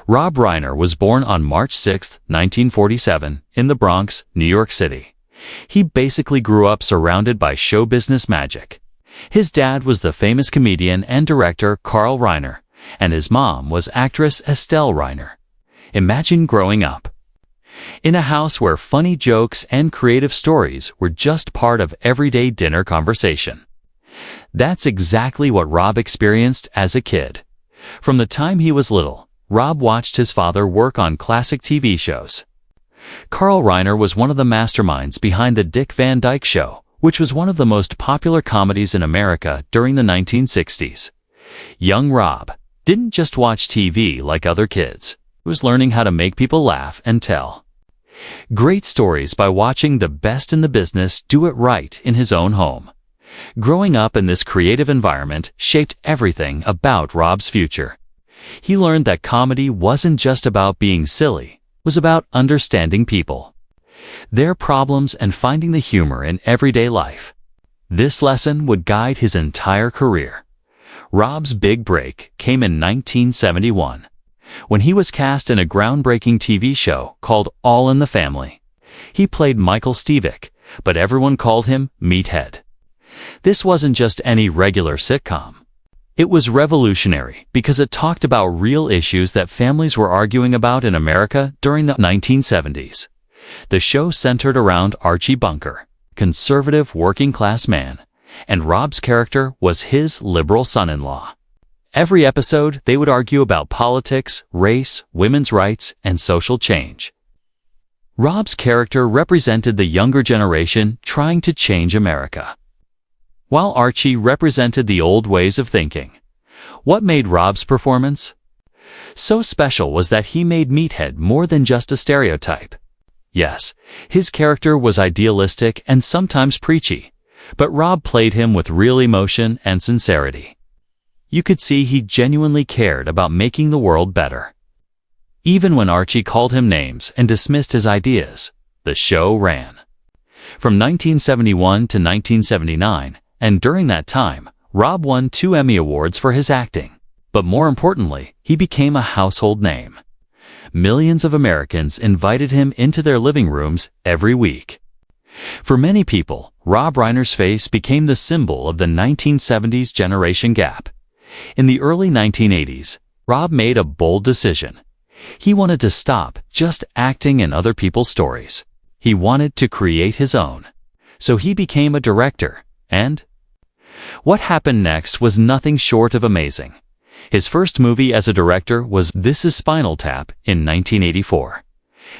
Rob Reiner was born on March 6, 1947, in the Bronx, New York City. He basically grew up surrounded by show business magic. His dad was the famous comedian and director Carl Reiner, and his mom was actress Estelle Reiner. Imagine growing up in a house where funny jokes and creative stories were just part of everyday dinner conversation. That's exactly what Rob experienced as a kid. From the time he was little, Rob watched his father work on classic TV shows. Carl Reiner was one of the masterminds behind The Dick Van Dyke Show, which was one of the most popular comedies in America during the 1960s. Young Rob didn't just watch TV like other kids. He was learning how to make people laugh and tell great stories by watching the best in the business do it right in his own home. Growing up in this creative environment shaped everything about Rob's future. He learned that comedy wasn't just about being silly, it was about understanding people, their problems, and finding the humor in everyday life. This lesson would guide his entire career. Rob's big break came in 1971, when he was cast in a groundbreaking TV show called All in the Family. He played Michael Stevick, but everyone called him Meathead. This wasn't just any regular sitcom. It was revolutionary because it talked about real issues that families were arguing about in America during the 1970s. The show centered around Archie Bunker, conservative working-class man, and Rob's character was his liberal son-in-law. Every episode, they would argue about politics, race, women's rights, and social change. Rob's character represented the younger generation trying to change America, while Archie represented the old ways of thinking. What made Rob's performance so special was that he made Meathead more than just a stereotype. Yes, his character was idealistic and sometimes preachy, but Rob played him with real emotion and sincerity. You could see he genuinely cared about making the world better. Even when Archie called him names and dismissed his ideas, the show ran. From 1971 to 1979, and during that time, Rob won 2 Emmy Awards for his acting. But more importantly, he became a household name. Millions of Americans invited him into their living rooms every week. For many people, Rob Reiner's face became the symbol of the 1970s generation gap. In the early 1980s, Rob made a bold decision. He wanted to stop just acting in other people's stories. He wanted to create his own. So he became a director, and what happened next was nothing short of amazing. His first movie as a director was This Is Spinal Tap in 1984.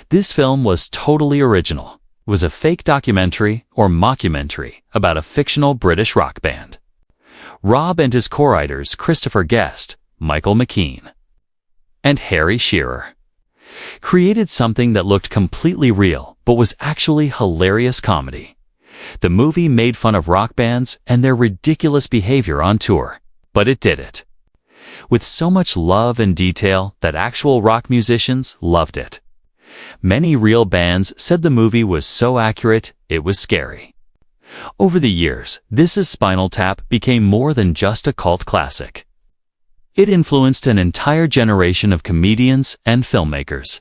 This film was totally original. It was a fake documentary or mockumentary about a fictional British rock band. Rob and his co-writers Christopher Guest, Michael McKean, and Harry Shearer created something that looked completely real but was actually hilarious comedy. The movie made fun of rock bands and their ridiculous behavior on tour, but it did it with so much love and detail that actual rock musicians loved it. Many real bands said the movie was so accurate it was scary. Over the years, This Is Spinal Tap became more than just a cult classic. It influenced an entire generation of comedians and filmmakers.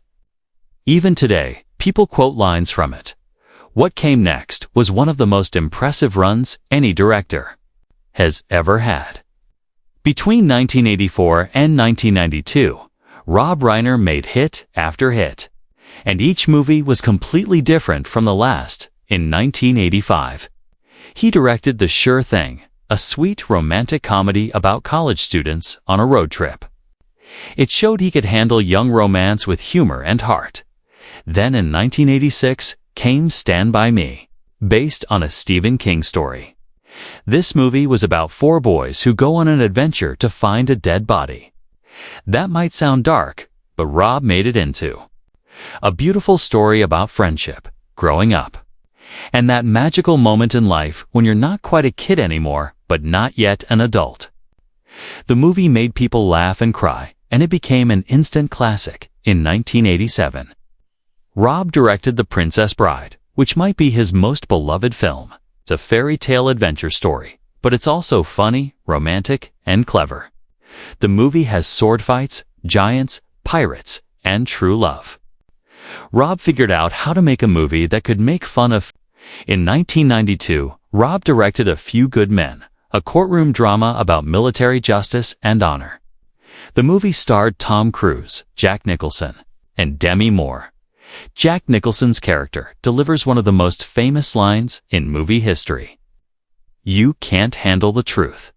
Even today, people quote lines from it. What came next was one of the most impressive runs any director has ever had. Between 1984 and 1992, Rob Reiner made hit after hit, and each movie was completely different from the last. In 1985, he directed The Sure Thing, a sweet romantic comedy about college students on a road trip. It showed he could handle young romance with humor and heart. Then in 1986 came Stand By Me, based on a Stephen King story. This movie was about 4 boys who go on an adventure to find a dead body. That might sound dark, but Rob made it into a beautiful story about friendship, growing up, and that magical moment in life when you're not quite a kid anymore, but not yet an adult. The movie made people laugh and cry, and it became an instant classic in 1987. Rob directed The Princess Bride, which might be his most beloved film. It's a fairy tale adventure story, but it's also funny, romantic, and clever. The movie has sword fights, giants, pirates, and true love. Rob figured out how to make a movie that could make fun of. In 1992, Rob directed A Few Good Men, a courtroom drama about military justice and honor. The movie starred Tom Cruise, Jack Nicholson, and Demi Moore. Jack Nicholson's character delivers one of the most famous lines in movie history. "You can't handle the truth."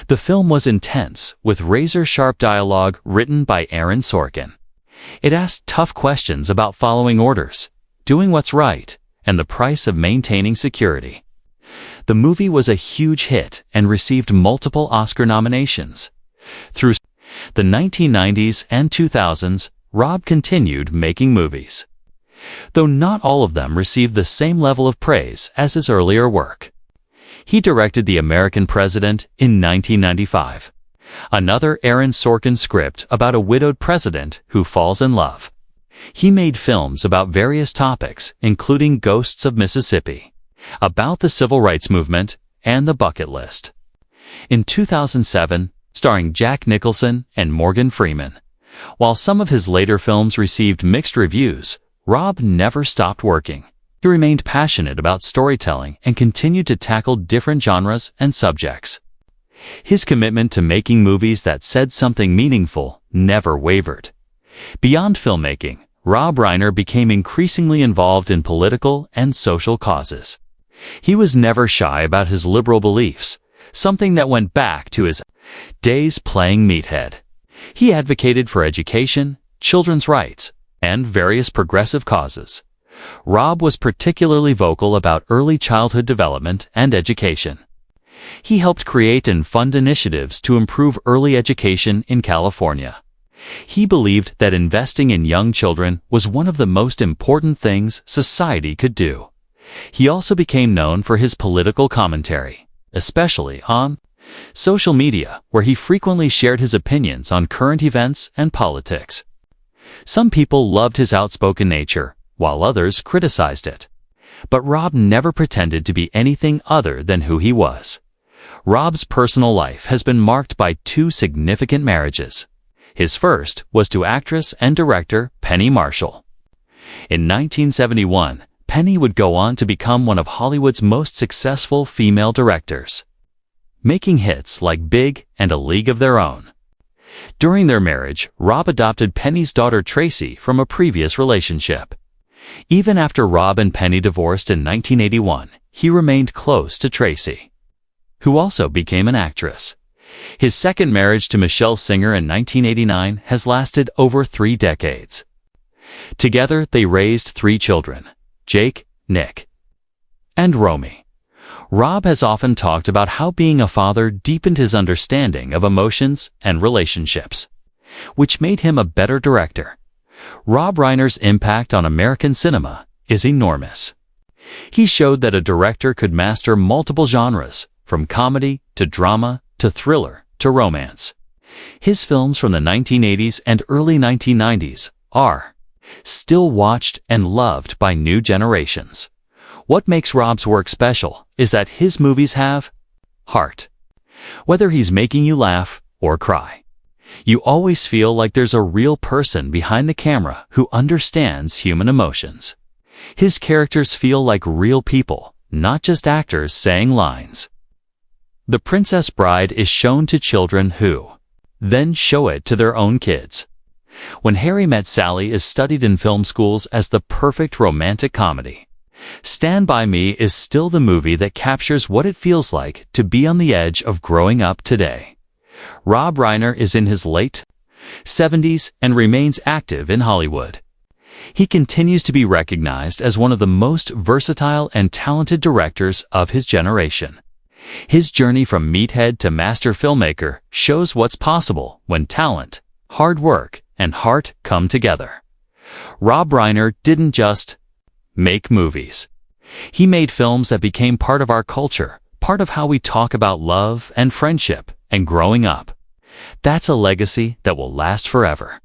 The film was intense, with razor-sharp dialogue written by Aaron Sorkin. It asked tough questions about following orders, doing what's right, and the price of maintaining security. The movie was a huge hit and received multiple Oscar nominations. Through the 1990s and 2000s, Rob continued making movies, though not all of them received the same level of praise as his earlier work. He directed The American President in 1995, another Aaron Sorkin script about a widowed president who falls in love. He made films about various topics, including Ghosts of Mississippi, about the civil rights movement, and The Bucket List. In 2007, starring Jack Nicholson and Morgan Freeman. While some of his later films received mixed reviews, Rob never stopped working. He remained passionate about storytelling and continued to tackle different genres and subjects. His commitment to making movies that said something meaningful never wavered. Beyond filmmaking, Rob Reiner became increasingly involved in political and social causes. He was never shy about his liberal beliefs, something that went back to his days playing Meathead. He advocated for education, children's rights, and various progressive causes. Rob was particularly vocal about early childhood development and education. He helped create and fund initiatives to improve early education in California. He believed that investing in young children was one of the most important things society could do. He also became known for his political commentary, especially on social media, where he frequently shared his opinions on current events and politics. Some people loved his outspoken nature, while others criticized it. But Rob never pretended to be anything other than who he was. Rob's personal life has been marked by 2 significant marriages. His first was to actress and director Penny Marshall. In 1971, Penny would go on to become one of Hollywood's most successful female directors, making hits like Big and A League of Their Own. During their marriage, Rob adopted Penny's daughter Tracy from a previous relationship. Even after Rob and Penny divorced in 1981, he remained close to Tracy, who also became an actress. His second marriage to Michelle Singer in 1989 has lasted over 3 decades. Together, they raised 3 children, Jake, Nick, and Romy. Rob has often talked about how being a father deepened his understanding of emotions and relationships, which made him a better director. Rob Reiner's impact on American cinema is enormous. He showed that a director could master multiple genres, from comedy to drama to thriller to romance. His films from the 1980s and early 1990s are still watched and loved by new generations. What makes Rob's work special is that his movies have heart. Whether he's making you laugh or cry, you always feel like there's a real person behind the camera who understands human emotions. His characters feel like real people, not just actors saying lines. The Princess Bride is shown to children who then show it to their own kids. When Harry Met Sally is studied in film schools as the perfect romantic comedy. Stand By Me is still the movie that captures what it feels like to be on the edge of growing up today. Rob Reiner is in his late 70s and remains active in Hollywood. He continues to be recognized as one of the most versatile and talented directors of his generation. His journey from meathead to master filmmaker shows what's possible when talent, hard work, and heart come together. Rob Reiner didn't just make movies. He made films that became part of our culture, part of how we talk about love and friendship and growing up. That's a legacy that will last forever.